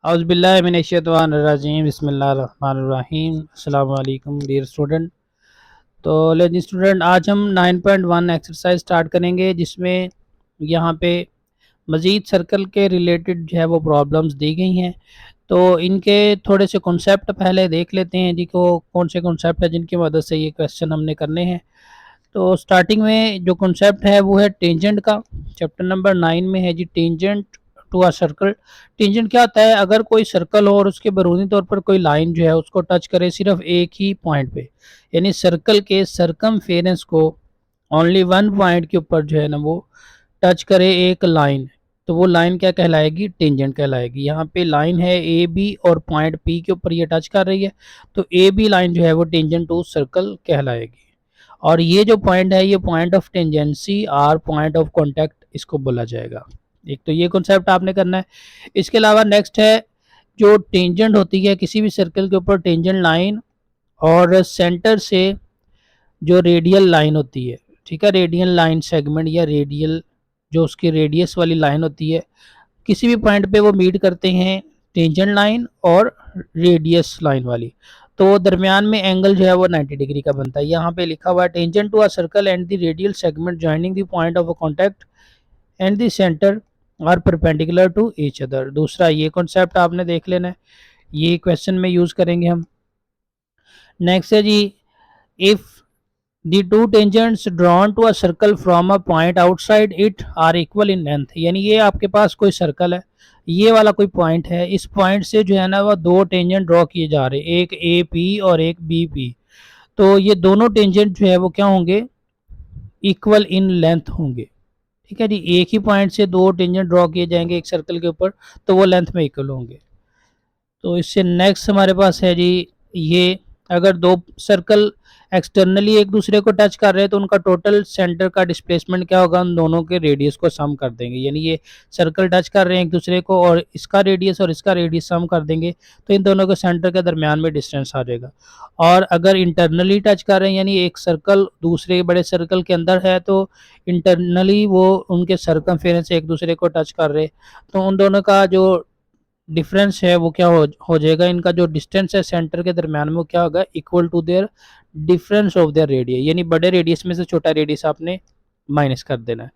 औज़ुबिल्लाहिमिनश्शैतानिर्रजीम बिस्मिल्लाहिर्रहमानिर्रहीम अस्सलामु अलैकुम डियर स्टूडेंट। तो लेडीज स्टूडेंट, आज हम 9.1 एक्सरसाइज स्टार्ट करेंगे, जिसमें यहाँ पे मज़ीद सर्कल के रिलेटेड जो है वो प्रॉब्लम्स दी गई हैं। तो इनके थोड़े से कॉन्सेप्ट पहले देख लेते हैं जी को कौन से कॉन्सेप्ट है जिनकी मदद से ये क्वेश्चन हमने करने हैं। तो स्टार्टिंग में जो कॉन्सेप्ट है वो है टेंजेंट का। चैप्टर नंबर 9 में है जी tangent to a circle. Tangent क्या होता है? अगर कोई सर्कल हो और उसके बैरूनी तौर पर कोई लाइन जो है उसको टच करे सिर्फ एक ही पॉइंट पे, यानी सर्कल के सरकमफेरेंस को ओनली वन पॉइंट के ऊपर जो है ना वो टच करे एक लाइन, तो वो लाइन क्या कहलाएगी? टेंजेंट कहलाएगी। यहाँ पे लाइन है ए बी और पॉइंट पी के ऊपर ये टच कर रही है, तो ए बी लाइन जो है वो टेंजेंट टू सर्कल कहलाएगी। और ये जो पॉइंट है ये पॉइंट ऑफ टेंजेंसी और पॉइंट ऑफ कांटेक्ट इसको बोला जाएगा। एक तो ये कॉन्सेप्ट आपने करना है। इसके अलावा नेक्स्ट है जो टेंजेंट होती है किसी भी सर्कल के ऊपर, टेंजेंट लाइन और सेंटर से जो रेडियल लाइन होती है, ठीक है, रेडियल लाइन सेगमेंट या रेडियल जो उसकी रेडियस वाली लाइन होती है, किसी भी पॉइंट पे वो मीट करते हैं टेंजेंट लाइन और रेडियस लाइन वाली, तो दरमियान में एंगल जो है वो 90 डिग्री का बनता है। यहाँ पे लिखा हुआ है tangent to a circle and the radial segment joining the point of contact and the centre are perpendicular to each other. दूसरा ये कॉन्सेप्ट आपने देख लेना है, ये क्वेश्चन में यूज करेंगे हम। नेक्स्ट है जी, if the two tangents drawn to a circle from a point outside it are equal in length, यानी ये आपके पास कोई सर्कल है, ये वाला कोई पॉइंट है, इस पॉइंट से जो है ना वो दो टेंजेंट ड्रॉ किए जा रहे हैं, एक ए पी और एक बी पी। तो ये दोनों टेंजेंट जो है वो क्या होंगे? इक्वल इन लेंथ होंगे। ठीक है जी, एक ही पॉइंट से दो टेंजेंट ड्रॉ किए जाएंगे एक सर्कल के ऊपर, तो वो लेंथ में इक्वल होंगे। तो इससे नेक्स्ट हमारे पास है जी, ये अगर दो सर्कल एक्सटर्नली एक दूसरे को टच कर रहे हैं तो उनका टोटल सेंटर का डिस्प्लेसमेंट क्या होगा? उन दोनों के रेडियस को सम कर देंगे, यानी ये सर्कल टच कर रहे हैं एक दूसरे को और इसका रेडियस और इसका रेडियस सम कर देंगे, तो इन दोनों के सेंटर के दरमियान में डिस्टेंस आ जाएगा। और अगर इंटरनली टच कर रहे हैं, यानी एक सर्कल दूसरे बड़े सर्कल के अंदर है, तो इंटरनली वो उनके सर्कमफेरेंस एक दूसरे को टच कर रहे, तो उन दोनों का जो डिफरेंस है वो क्या हो जाएगा? इनका जो डिस्टेंस है सेंटर के दरमियान में वो क्या होगा? Equal to their difference of their radius, यानी बड़े रेडियस में से छोटा रेडियस आपने माइनस कर देना है।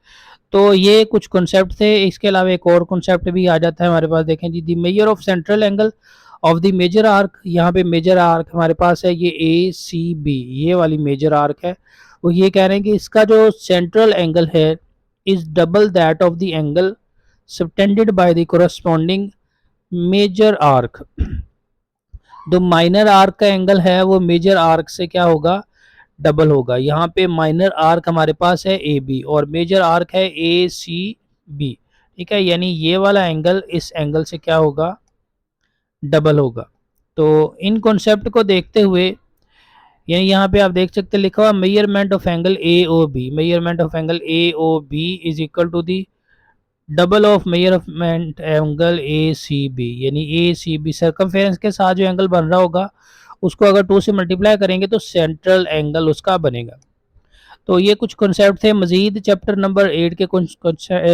तो ये कुछ कॉन्सेप्ट थे। इसके अलावा एक और कॉन्सेप्ट भी आ जाता है हमारे पास, देखें जी, the measure of central angle of the major arc. यहाँ पे मेजर आर्क हमारे पास है ये ए सी बी, ये वाली मेजर आर्क है। वो ये कह रहे हैं कि इसका जो सेंट्रल एंगल है is double that of the angle subtended by the corresponding major arc. जो माइनर आर्क का एंगल है वो मेजर आर्क से क्या होगा? डबल होगा। यहाँ पे माइनर आर्क हमारे पास है ए बी और मेजर आर्क है ए सी बी, ठीक है, यानी ये वाला एंगल इस एंगल से क्या होगा? डबल होगा। तो इन कॉन्सेप्ट को देखते हुए, यानी यहाँ पे आप देख सकते हैं लिखा हुआ measurement of angle A O B, measurement of angle A O B is equal to the double of measurement angle A C B, यानी ए सी बी सर्कमफेरेंस के साथ जो एंगल बन रहा होगा उसको अगर 2 से मल्टीप्लाई करेंगे तो सेंट्रल एंगल उसका बनेगा। तो ये कुछ कॉन्सेप्ट थे। मजीद चैप्टर नंबर 8 के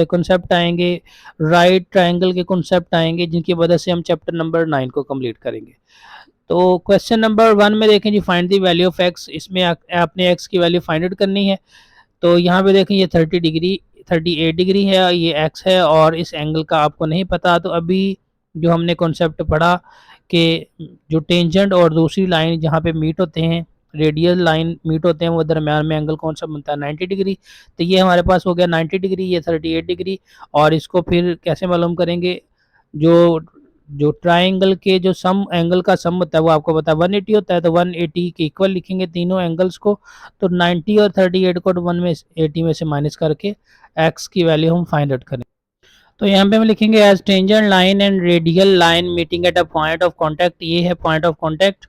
कॉन्सेप्ट आएंगे, राइट ट्राइंगल के कॉन्सेप्ट आएंगे, जिनकी वजह से हम चैप्टर नंबर 9 को कंप्लीट करेंगे। तो क्वेश्चन नंबर 1 में देखें जी, find the value of X. इसमें आपने एक्स की वैल्यू फाइंड आउट करनी है। तो यहाँ पे देखें ये 30 डिग्री 38 डिग्री है, ये एक्स है और इस एंगल का आपको नहीं पता। तो अभी जो हमने कॉन्सेप्ट पढ़ा कि जो टेंजेंट और दूसरी लाइन जहाँ पे मीट होते हैं, रेडियल लाइन मीट होते हैं, वो दरमियान में एंगल कौन सा बनता है? 90 डिग्री। तो ये हमारे पास हो गया 90 डिग्री, ये 38 डिग्री। और इसको फिर कैसे मालूम करेंगे? जो जो ट्राइंगल के जो सम एंगल का सम होता है वो आपको पता है 180 होता है, तो 180 के इक्वल लिखेंगे तीनों एंगल्स को। तो 90 और 38 को 1 में 80 में से माइनस करके एक्स की वैल्यू हम फाइंड आउट करें। तो यहाँ पे हम लिखेंगे as tangent line and radial line meeting at a point of contact, ये है point of contact,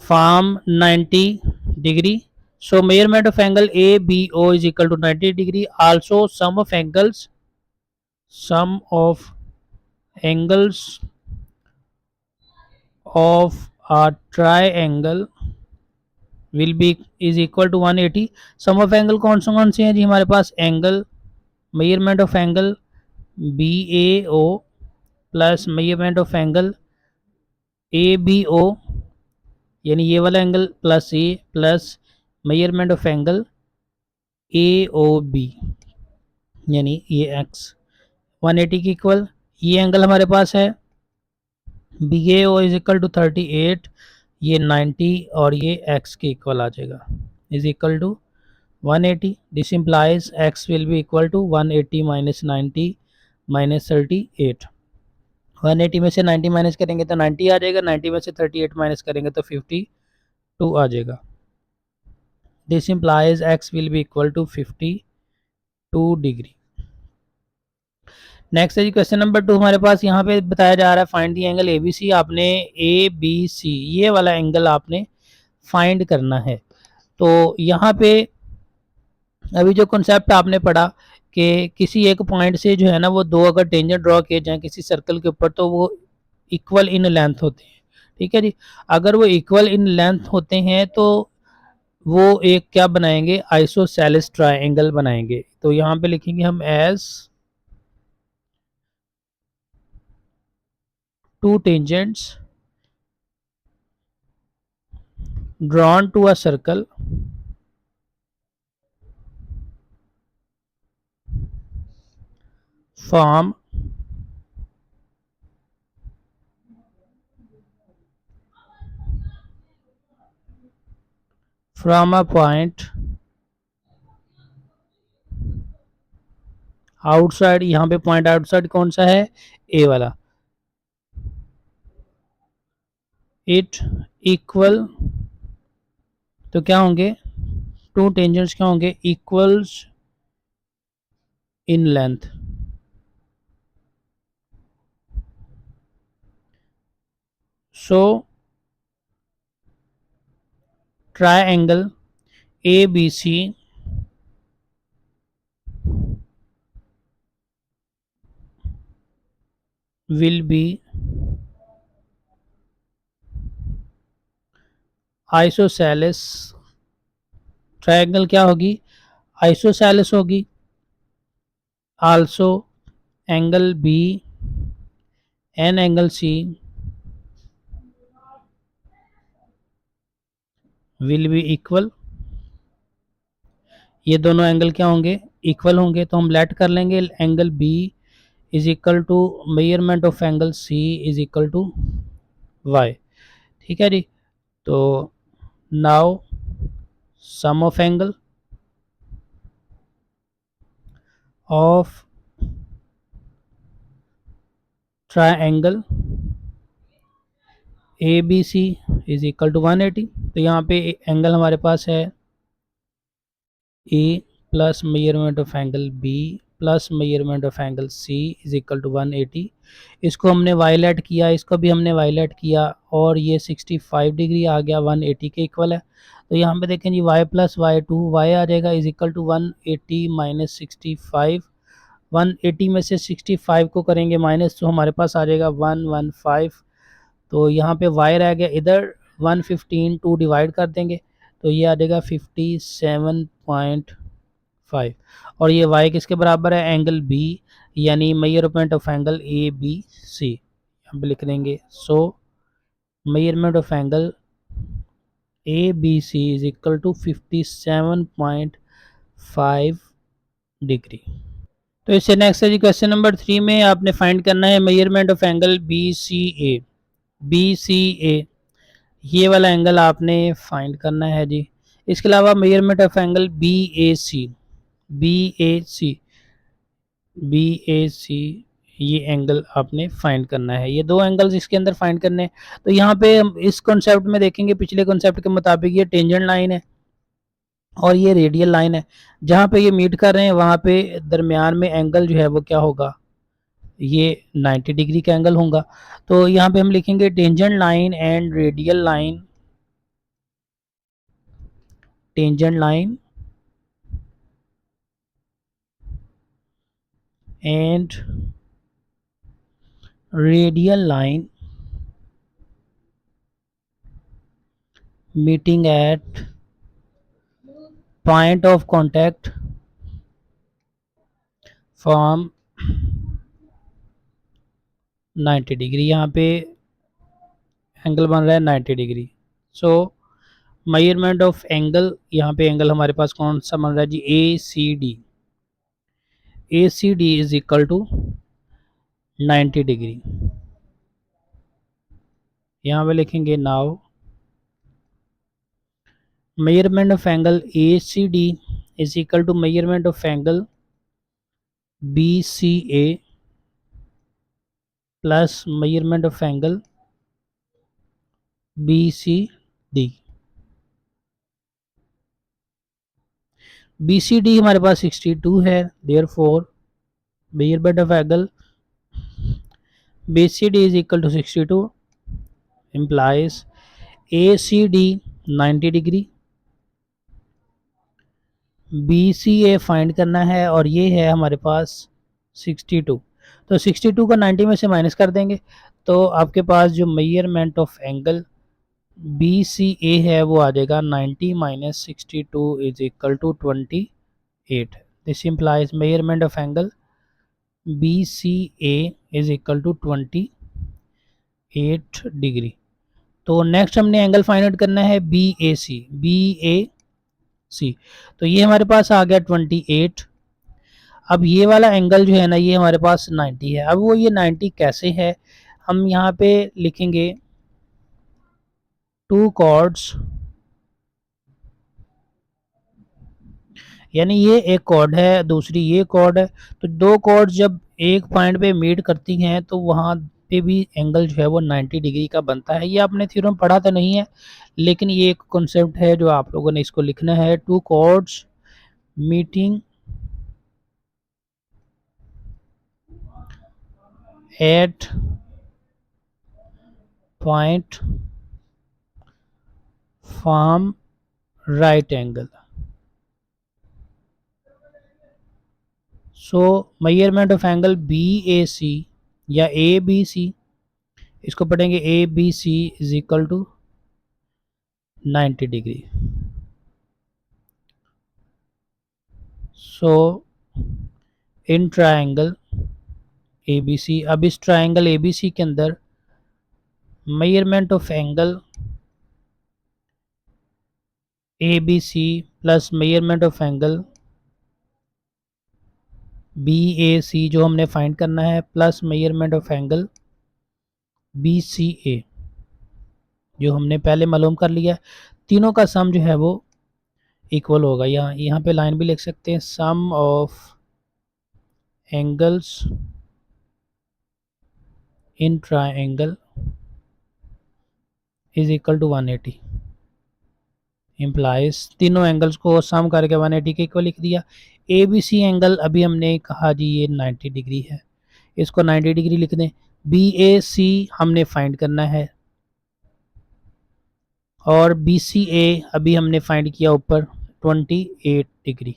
form 90 degree. So measurement of angle ABO is equal to 90 degree. Also sum of angles of a triangle will be is equal to 180. Sum of angle कौन से हैं जी? हमारे पास angle, measurement of angle BAO plus measurement of angle A B O, यानी ये वाला angle plus A plus measurement of angle A O B, यानी ये एक्स 180 के इक्वल। ये एंगल हमारे पास है B A O is equal to 38, ये 90 और ये एक्स के इक्वल आ जाएगा, is equal to 180। This implies x will be equal to 180 minus 90 minus 38। 180 में से 90 माइनस करेंगे तो 90 आ जाएगा, 90 में से 38 माइनस करेंगे तो 52 आ जाएगा। This implies x will be equal to 52 degree. Next है जी क्वेश्चन नंबर 2। हमारे पास यहाँ पे बताया जा रहा है find the angle A B C. आपने ए बी सी ये वाला एंगल आपने फाइंड करना है। तो यहाँ पे अभी जो कॉन्सेप्ट आपने पढ़ा कि किसी एक पॉइंट से जो है ना वो दो अगर टेंजेंट ड्रॉ किए जाएं किसी सर्कल के ऊपर तो वो इक्वल इन लेंथ होते हैं। ठीक है जी, अगर वो इक्वल इन लेंथ होते हैं तो वो एक क्या बनाएंगे, आइसोसेलेस ट्रायंगल बनाएंगे। तो यहाँ पे लिखेंगे हम as two tangents drawn to a circle form from a point outside। यहाँ पे पॉइंट आउटसाइड कौन सा है, ए वाला। इट इक्वल, तो क्या होंगे टू टेंजेंट्स, क्या होंगे equals in length. So triangle A B C will be isosceles। Triangle क्या होगी, आइसोसेलेस होगी। Also angle B and angle C will be equal. ये दोनों एंगल क्या होंगे, इक्वल होंगे। तो हम लेट कर लेंगे angle B is equal to measurement of angle C is equal to Y. ठीक है जी। तो now sum of angle of triangle A B C is equal to 180। तो यहाँ पे एंगल हमारे पास है A plus measurement of angle B plus measurement of angle C is equal to 180। इसको हमने वायलेट किया, इसको भी हमने वायलेट किया और ये 65 डिग्री आ गया, 180 के इक्वल है। तो यहाँ पे देखें जी y plus Y two Y आ जाएगा इज इक्वल टू 180 माइनस 65। 180 में से 65 को करेंगे माइनस तो हमारे पास आ जाएगा 115। तो यहाँ पे y रह गया, इधर 115 टू डिवाइड कर देंगे तो ये आ जाएगा 57.5। और ये y किसके बराबर है, एंगल b, यानी measurement of angle A B C. यहाँ पे लिख देंगे so measurement of angle A B C is equal to 57.5 degree. तो इससे नेक्स्ट है जी क्वेश्चन नंबर 3 में आपने फाइंड करना है measurement of angle B C A. B C A ये वाला एंगल आपने फाइंड करना है जी। इसके अलावा measurement of angle B A C, B A C, B A C ये एंगल आपने फाइंड करना है। ये दो एंगल्स इसके अंदर फाइंड करने हैं। तो यहाँ पे हम इस कॉन्सेप्ट में देखेंगे, पिछले कॉन्सेप्ट के मुताबिक ये टेंजेंट लाइन है और ये रेडियल लाइन है। जहाँ पे ये मीट कर रहे हैं वहाँ पे दरमियान में एंगल जो है वो क्या होगा, ये 90 डिग्री का एंगल होगा। तो यहाँ पे हम लिखेंगे tangent line and radial line, tangent line and radial line meeting at point of contact form 90 degree, यहाँ पे एंगल बन रहा है 90 degree. So measurement of angle, यहाँ पे एंगल हमारे पास कौन सा बन रहा है जी, A C D. A C D is equal to 90 degree. यहाँ पे लिखेंगे now measurement of angle ACD is equal to measurement of angle BCA plus measurement of angle BCD। BCD हमारे पास 62 है, therefore measurement of angle BCD is equal to 62 implies ACD 90 degree, BCA find करना है और ये है हमारे पास 62। तो 62 को 90 में से माइनस कर देंगे तो आपके पास जो मेजरमेंट ऑफ एंगल BCA है वो आ जाएगा 90 minus 62 is equal to 28। This implies measurement of angle BCA is equal to 28 degree. तो नेक्स्ट हमने एंगल फाइंड आउट करना है BAC। तो ये हमारे पास आ गया 28। अब ये वाला एंगल जो है ना, ये हमारे पास 90 है। अब वो ये 90 कैसे है, हम यहाँ पे लिखेंगे टू कॉर्ड्स, यानी ये एक कॉर्ड है, दूसरी ये कॉर्ड है। तो दो कॉर्ड जब एक पॉइंट पे मीट करती हैं तो वहाँ पे भी एंगल जो है वो 90 डिग्री का बनता है। ये आपने थ्योरम पढ़ा तो नहीं है, लेकिन ये एक कॉन्सेप्ट है जो आप लोगों ने इसको लिखना है। Two chords meeting at point form right angle. So measurement of angle BAC या ABC, इसको पढ़ेंगे ABC is equal to 90 degree. So in triangle ABC, अब इस ट्रायंगल ABC के अंदर measurement of angle ABC plus measurement of angle BAC जो हमने find करना है, plus measurement of angle BCA जो हमने पहले मालूम कर लिया। तीनों का सम जो है वो इक्वल होगा। यहाँ पे लाइन भी लिख सकते हैं, sum of angles in triangle is equal to 180। Implies तीनों एंगल्स को सम करके 180 के इक्वल लिख दिया। ABC एंगल अभी हमने कहा जी ये 90 डिग्री है, इसको 90 डिग्री लिख दें। BAC हमने फाइंड करना है और BCA अभी हमने फाइंड किया ऊपर 28 डिग्री।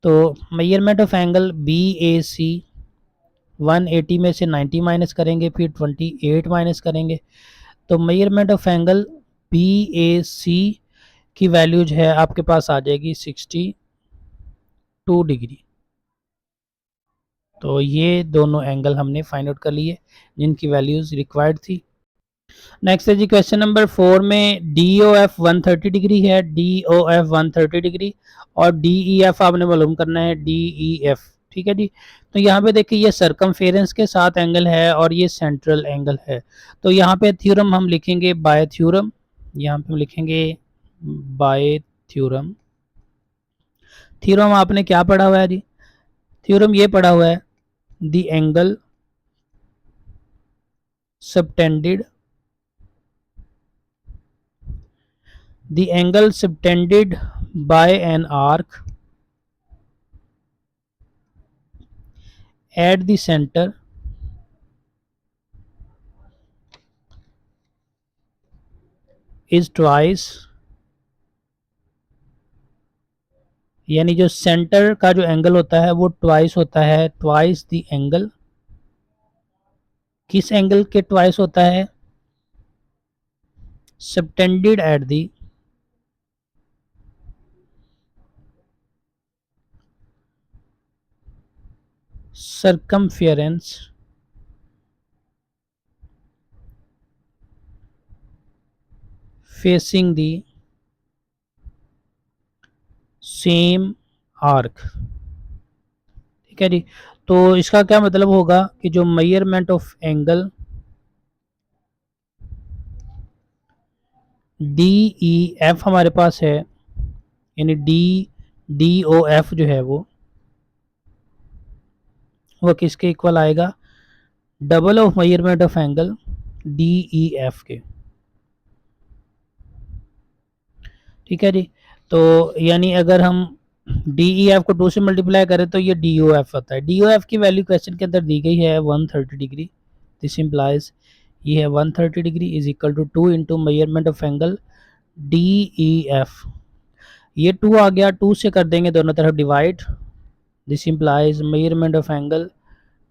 तो मेजरमेंट ऑफ एंगल BAC 180 में से 90 माइनस करेंगे, फिर 28 माइनस करेंगे, तो मेजरमेंट ऑफ एंगल BAC की वैल्यू जो है आपके पास आ जाएगी 62 डिग्री। तो ये दोनों एंगल हमने फाइंड आउट कर लिए जिनकी वैल्यूज रिक्वायर्ड थी। नेक्स्ट है जी क्वेश्चन नंबर 4 में DOF 130 डिग्री है, DOF 130 डिग्री और DEF आपने मालूम करना है DEF। ठीक है जी। तो यहाँ पे देखिए ये सरकमफेरेंस के साथ एंगल है और ये सेंट्रल एंगल है। तो यहाँ पे थ्योरम हम लिखेंगे बाय थ्योरम, यहाँ पे हम लिखेंगे बाय थ्योरम। थ्योरम आपने क्या पढ़ा हुआ है जी, थ्योरम ये पढ़ा हुआ है the angle subtended, the angle subtended by an arc at the center is twice, यानी जो सेंटर का जो एंगल होता है वो ट्वाइस होता है, ट्वाइस द एंगल। किस एंगल के ट्वाइस होता है, subtended at the circumference facing the same arc. ठीक है जी। तो इसका क्या मतलब होगा कि जो measurement of angle D E F हमारे पास है, यानी डी ओ एफ जो है वो किसके इक्वल आएगा, double of measurement of angle D E F के। ठीक है जी। तो यानी अगर हम डी ई एफ को 2 से मल्टीप्लाई करें तो ये डी ओ एफ आता है। डी ओ एफ की वैल्यू क्वेश्चन के अंदर दी गई है 130 डिग्री। दिस इम्प्लाइज ये है 130 degree is equal to 2 into measurement of angle D E F. ये 2 आ गया, 2 से कर देंगे दोनों तरफ divide. This implies measurement of angle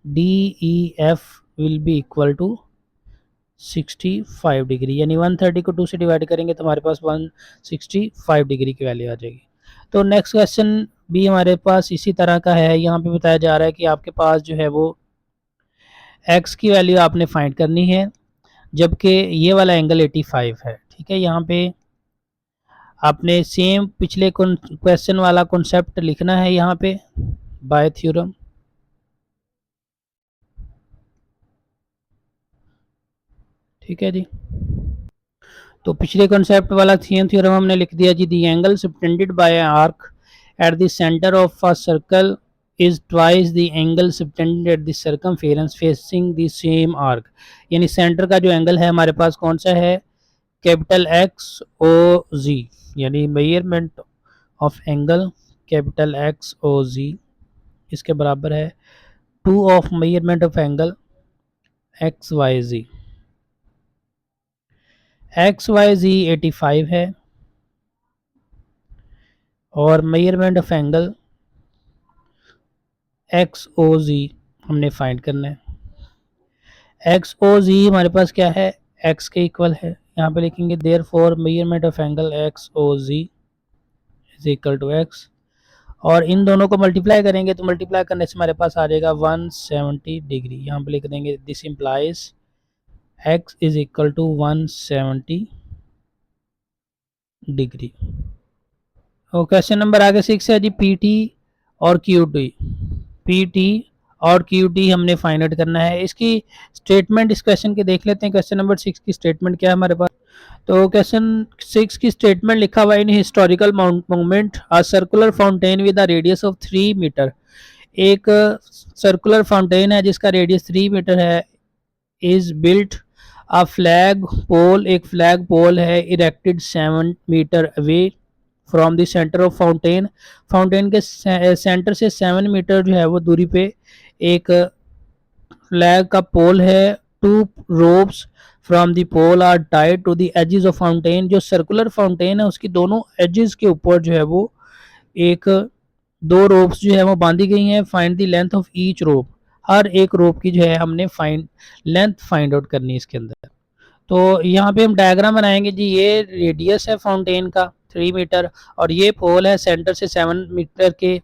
D E F will be equal to 65 degree, यानी 130 को 2 से डिवाइड करेंगे तो हमारे पास 165 डिग्री की वैल्यू आ जाएगी। तो नेक्स्ट क्वेश्चन भी हमारे पास इसी तरह का है। यहाँ पे बताया जा रहा है कि आपके पास जो है वो x की वैल्यू आपने फाइंड करनी है, जबकि ये वाला एंगल 85 है। ठीक है, यहाँ पे आपने सेम पिछले क्वेश्चन वाला कॉन्सेप्ट लिखना है यहाँ पे बाय थ्योरम। ठीक है जी। तो पिछले कॉन्सेप्ट वाला सेम थ्योरम हमने लिख दिया जी, the angle subtended by arc at the centre of a circle is twice the angle subtended at the circumference facing the same arc. यानी सेंटर का जो एंगल है हमारे पास कौन सा है, कैपिटल एक्स ओ जी, यानी measurement of angle capital X O G इसके बराबर है 2 of measurement of angle X Y G. X Y G 85 है और measurement of angle X O G हमने फाइंड करना है। एक्स ओ जी हमारे पास क्या है, एक्स के इक्वल है। यहाँ पे लिखेंगे therefore measurement of angle X O G is equal to X, और इन दोनों को मल्टीप्लाई करेंगे तो मल्टीप्लाई करने से हमारे पास आ जाएगा 170 डिग्री। यहाँ पे लिख देंगे this implies X is equal to 170 degree. और क्वेश्चन नंबर आगे 6 है जी, पी टी और क्यू टी। पी टी और क्यू टी हमने फाइंड आउट करना है। इसकी स्टेटमेंट इस क्वेश्चन के देख लेते हैं। क्वेश्चन नंबर 6 की स्टेटमेंट क्या है हमारे पास। तो क्वेश्चन 6 की स्टेटमेंट लिखा हुआ है, in historical moment a circular fountain with a radius of 3 metre. एक सर्कुलर फाउंटेन है जिसका रेडियस 3 मीटर है, is built a flag pole, एक फ्लैग पोल है erected 7 metre away from the centre of fountain. Fountain के centre से 7 metre जो है वो दूरी पे एक फ्लैग का पोल है। Two ropes from the pole are tied to the edges of fountain. जो सर्कुलर फाउंटेन है उसकी दोनों एजेस के ऊपर जो है वो एक 2 रोप्स जो है वो बांधी गई हैं। Find the length of each rope, हर एक रोप की जो है हमने लेंथ फाइंड आउट करनी है इसके अंदर। तो यहाँ पे हम डायग्राम बनाएंगे जी, ये रेडियस है फाउंटेन का 3 मीटर और ये पोल है सेंटर से 7 मीटर के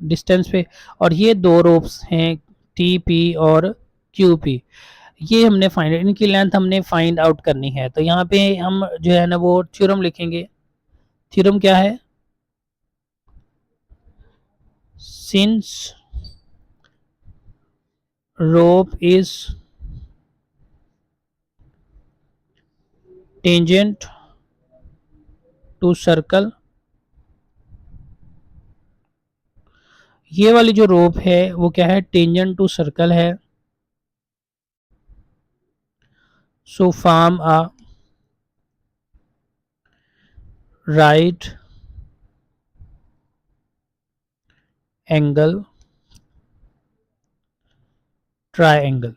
डिस्टेंस पे, और ये 2 रोप्स हैं टी पी और क्यू पी। ये हमने फाइंड, इनकी लेंथ हमने फाइंड आउट करनी है। तो यहाँ पे हम जो है ना वो थ्योरम लिखेंगे। थ्योरम क्या है, since rope is tangent to circle, ये वाली जो रोप है वो क्या है, टेंजेंट टू सर्कल है। So form a right angle triangle.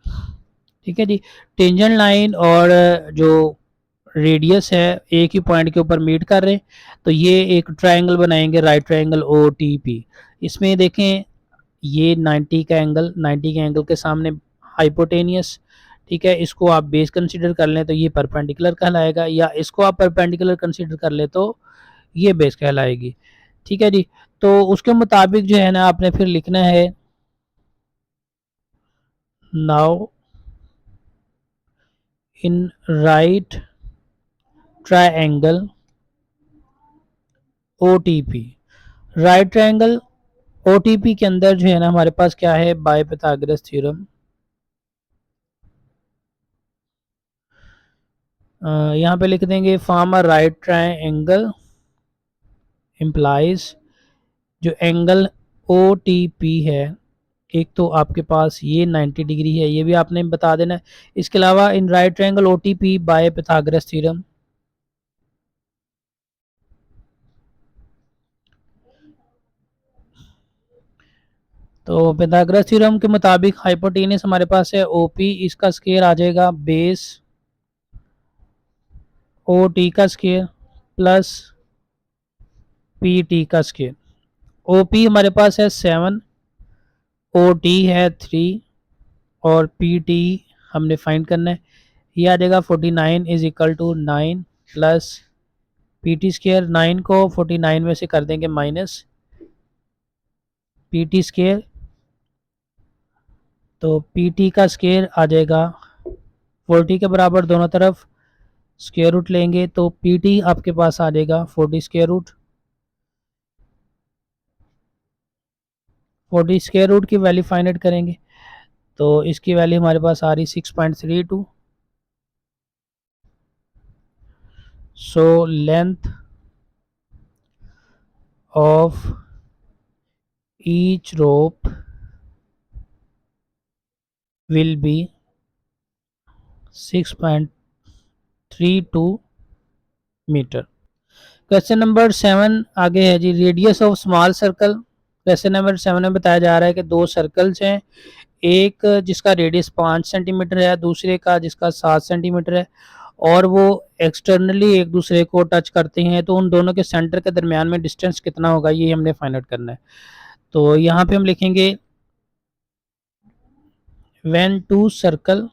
ठीक है जी। टेंजेंट लाइन और जो रेडियस है एक ही पॉइंट के ऊपर मीट कर रहे हैं, तो ये एक ट्राइंगल बनाएंगे, right triangle O T P. इसमें देखें ये 90 का एंगल, 90 के एंगल के सामने हाइपोटेनियस। ठीक है, इसको आप बेस कंसीडर कर लें तो ये परपेंडिकुलर कहलाएगा, या इसको आप परपेंडिकुलर कंसीडर कर ले तो ये बेस कहलाएगी। ठीक है जी। तो उसके मुताबिक जो है ना आपने फिर लिखना है, now in right triangle OTP। Right triangle OTP के अंदर जो है ना हमारे पास क्या है, बाय पाइथागोरस थ्योरम। यहाँ पे लिख देंगे form a right triangle implies, जो एंगल OTP है, एक तो आपके पास ये 90 डिग्री है, ये भी आपने बता देना है। इसके अलावा in right triangle OTP by Pythagoras theorem. तो पाइथागोरस थ्योरम के मुताबिक हाइपोटेनस हमारे पास है OP, इसका स्क्वायर आ जाएगा बेस OT का स्क्वायर प्लस PT का स्क्वायर। OP हमारे पास है 7, OT है 3 और PT हमने फाइंड करना है। ये आ जाएगा 49 is equal to 9 plus PT square. 9 को 49 में से कर देंगे माइनस PT स्क्वायर, तो PT का स्क्वायर आ जाएगा 40 के बराबर, दोनों तरफ स्क्वायर रूट लेंगे तो PT आपके पास आ जाएगा 40 स्क्वायर रूट। 40 स्क्वायर रूट की वैल्यू फाइंड आउट करेंगे तो इसकी वैल्यू हमारे पास आ रही 6.32। So length of each rope will be 6.32 metre. Question number 7 आगे है जी, radius of small circle. Question number 7 में बताया जा रहा है कि दो सर्कल्स हैं, एक जिसका रेडियस 5 सेंटीमीटर है, दूसरे का जिसका 7 सेंटीमीटर है, और वो एक्सटर्नली एक दूसरे को टच करते हैं, तो उन दोनों के सेंटर के दरमियान में डिस्टेंस कितना होगा, ये हमने फाइंड आउट करना है। तो यहाँ पे हम लिखेंगे when two circle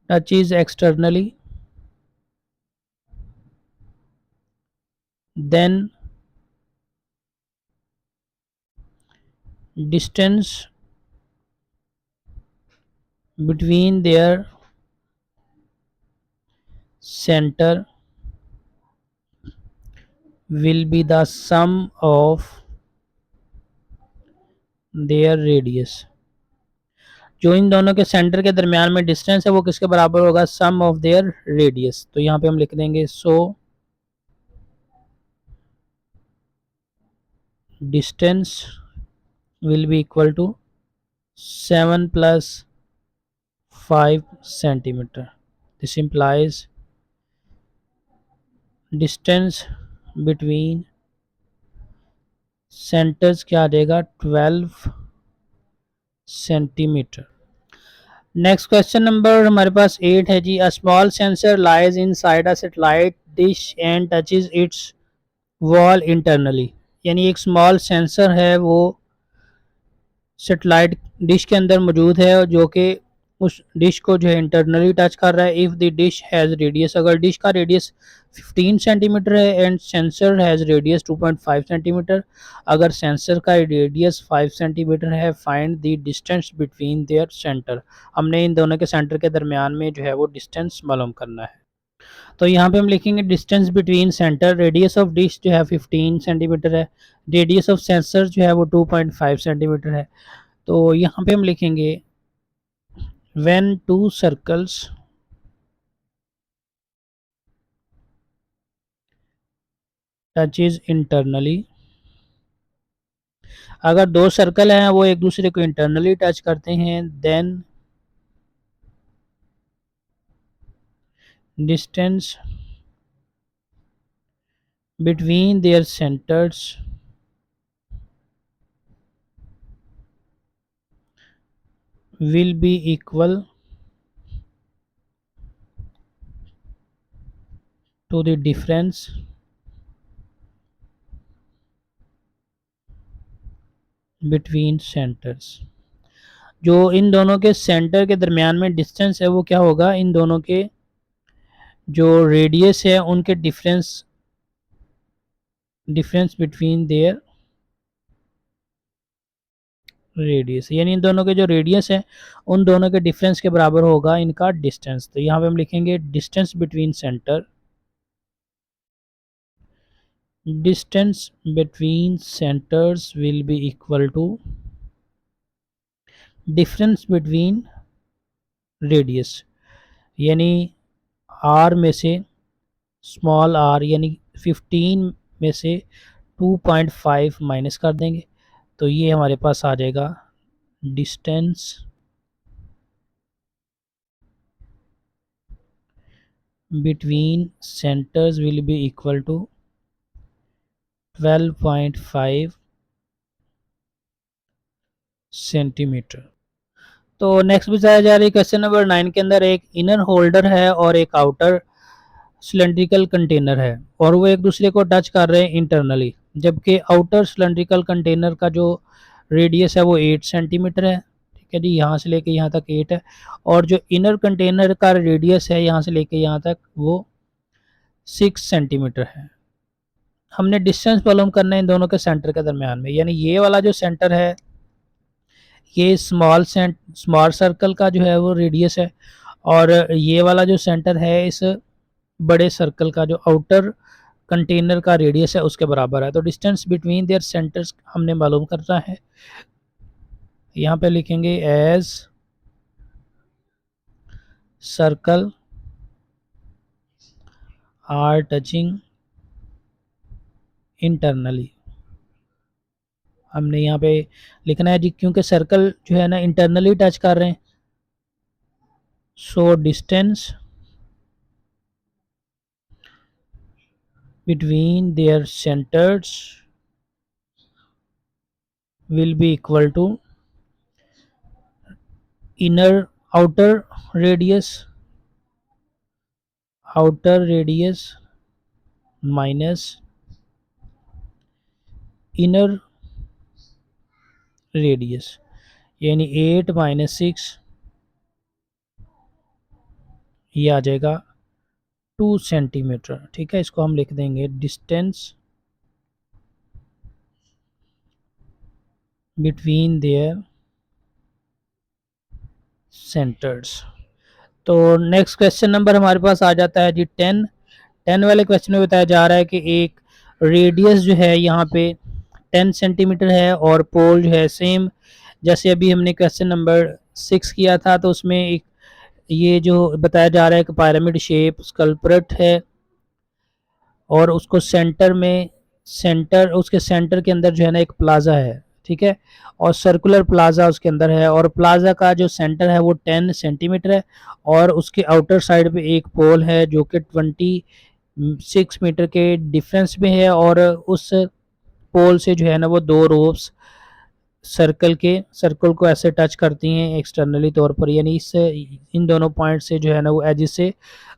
touches externally, then distance between their center will be the sum of their radius। जो इन दोनों के सेंटर के दरमियान में डिस्टेंस है वो किसके बराबर होगा, सम ऑफ देयर रेडियस। तो यहाँ पे हम लिख देंगे so distance will be equal to 7 plus 5 centimeter। This implies distance between centers क्या आ जाएगा, 12 सेंटीमीटर। नेक्स्ट क्वेश्चन नंबर हमारे पास 8 है जी, a small sensor lies inside a satellite dish and touches its wall internally. यानी एक स्मॉल सेंसर है वो सेटेलाइट डिश के अंदर मौजूद है जो कि उस डिश को जो है इंटरनली टच कर रहा है। If the dish has radius, अगर डिश का रेडियस 15 सेंटीमीटर है and sensor has radius 2.5 centimetre, अगर सेंसर का रेडियस 5 सेंटीमीटर है, find the distance between their centre. हमने इन दोनों के सेंटर के दरमियान में जो है वो डिस्टेंस मालूम करना है। तो यहाँ पे हम लिखेंगे distance between centre, radius of dish जो है 15 सेंटीमीटर है, रेडियस ऑफ सेंसर जो है वो 2.5 सेंटीमीटर है। तो यहाँ पे हम लिखेंगे when two circles touches internally, अगर दो सर्कल हैं वो एक दूसरे को इंटरनली टच करते हैं, then distance between their centers will be equal to the difference between centers। जो इन दोनों के सेंटर के दरमियान में डिस्टेंस है वो क्या होगा, इन दोनों के जो रेडियस है उनके डिफरेंस बिटवीन देयर रेडियस, यानी इन दोनों के जो रेडियस है उन दोनों के डिफरेंस के बराबर होगा इनका डिस्टेंस। तो यहाँ पे हम लिखेंगे distance between centre, distance between centres will be equal to difference between radius, यानी आर में से स्मॉल आर यानी 15 में से 2.5 माइनस कर देंगे, तो ये हमारे पास आ जाएगा distance between centres will be equal to 12.5 centimetre. तो नेक्स्ट बताया जा रही है क्वेश्चन नंबर 9 के अंदर एक इनर होल्डर है और एक आउटर सिलेंड्रिकल कंटेनर है और वो एक दूसरे को टच कर रहे हैं इंटरनली, जबकि आउटर सिलेंड्रिकल कंटेनर का जो रेडियस है वो 8 सेंटीमीटर है। ठीक है जी, यहाँ से लेके यहाँ तक 8 है, और जो इनर कंटेनर का रेडियस है यहाँ से लेके यहाँ तक वो 6 सेंटीमीटर है। हमने डिस्टेंस मालूम करना है इन दोनों के सेंटर के दरमियान में, यानी ये वाला जो सेंटर है ये स्मॉल सर्कल का जो है वो रेडियस है, और ये वाला जो सेंटर है इस बड़े सर्कल का जो आउटर कंटेनर का रेडियस है उसके बराबर है। तो डिस्टेंस बिटवीन देयर सेंटर्स हमने मालूम करना है। यहाँ पे लिखेंगे as circle are touching internally, हमने यहाँ पे लिखना है जी, क्योंकि सर्कल जो है ना इंटरनली टच कर रहे हैं। So distance between their centres will be equal to outer radius minus inner radius, यानी 8 माइनस 6 ये आ जाएगा 2 सेंटीमीटर। ठीक है, इसको हम लिख देंगे डिस्टेंस बिटवीन देयर सेंटर्स। तो नेक्स्ट क्वेश्चन नंबर हमारे पास आ जाता है जी 10 वाले क्वेश्चन में बताया जा रहा है कि एक रेडियस जो है यहाँ पे 10 सेंटीमीटर है और पोल जो है सेम, जैसे अभी हमने क्वेश्चन नंबर 6 किया था तो उसमें एक ये जो बताया जा रहा है कि पिरामिड शेप स्कल्परेट है और उसको उसके सेंटर के अंदर जो है ना एक प्लाजा है। ठीक है, और सर्कुलर प्लाजा उसके अंदर है, और प्लाजा का जो सेंटर है वो 10 सेंटीमीटर है, और उसके आउटर साइड पे एक पोल है जो कि 26 मीटर के डिफरेंस में है, और उस पोल से जो है ना वो दो रोप्स सर्कल को ऐसे टच करती हैं एक्सटर्नली तौर पर, यानी इससे इन दोनों पॉइंट से जो है ना वो एज से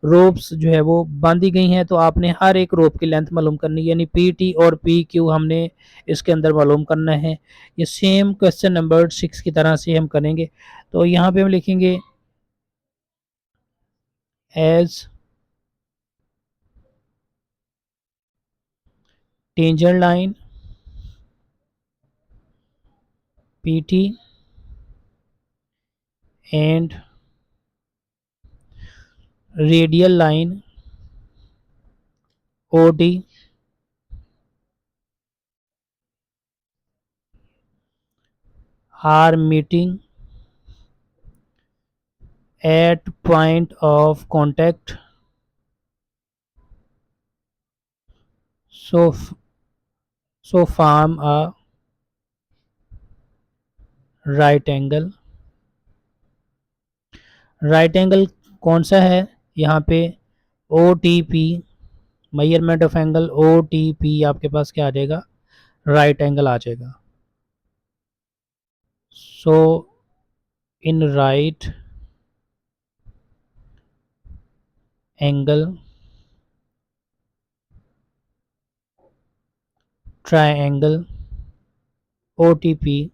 रोप्स जो है वो बांधी गई हैं। तो आपने हर एक रोप की लेंथ मालूम करनी है, यानी पी टी और पी क्यू हमने इसके अंदर मालूम करना है। ये सेम क्वेश्चन नंबर 6 की तरह से हम करेंगे। तो यहाँ पे हम लिखेंगे as tangent line P T and radial line O D are meeting at point of contact, so form a right angle। Right angle कौन सा है यहाँ पे O T P, measurement of angle O T P आपके पास क्या आ जाएगा, राइट एंगल आ जाएगा। So in right angle triangle O T P,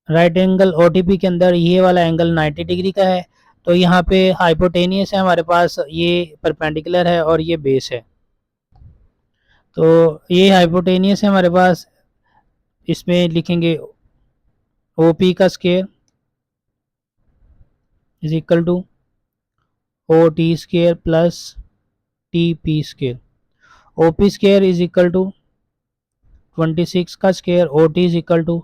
right angle O T P के अंदर ये वाला एंगल 90 डिग्री का है। तो यहाँ पे हाइपोटेनियस है हमारे पास, ये परपेंडिकुलर है और ये बेस है। तो ये हाइपोटेनियस है हमारे पास इसमें लिखेंगे OP का square is equal to OT square plus TP square. OP square is equal to 26 का square, OT is equal to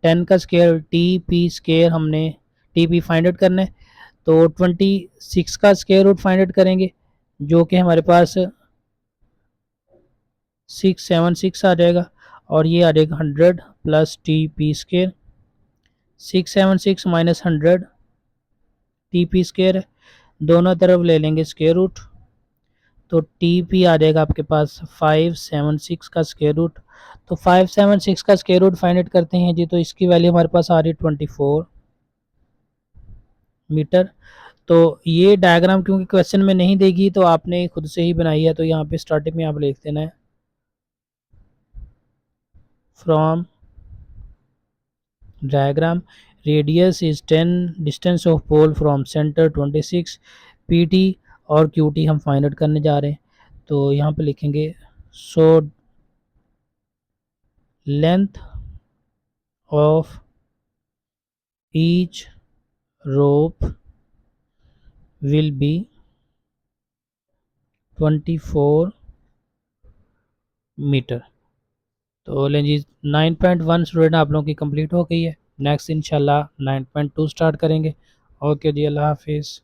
10 का स्क्वायर, TP स्क्वायर हमने TP फाइंड आउट करना है। तो 26 का स्क्वायर रूट फाइंड आउट करेंगे जो कि हमारे पास 676 आ जाएगा, और ये आ जाएगा 100 plus TP square. 676 minus 100 TP square है, दोनों तरफ ले लेंगे स्क्वायर रूट, तो TP आ जाएगा आपके पास 576 का स्क्वायर रूट। तो 576 का स्क्वायर रूट फाइंड आउट करते हैं जी, तो इसकी वैल्यू हमारे पास आ रही है 24 मीटर। तो ये डायग्राम क्योंकि क्वेश्चन में नहीं देगी तो आपने खुद से ही बनाई है, तो यहाँ पे स्टार्टिंग में आप लिख देना है from diagram radius is 10, distance of pole from centre 26, PT और QT हम फाइंड आउट करने जा रहे हैं। तो यहाँ पे लिखेंगे so length of each rope will be 24 metre. तो लेंगे 9.1 स्टूडेंट आप लोगों की कंप्लीट हो गई है। नेक्स्ट इंशाल्लाह 9.2 स्टार्ट करेंगे। ओके जी, अल्लाह हाफिज़।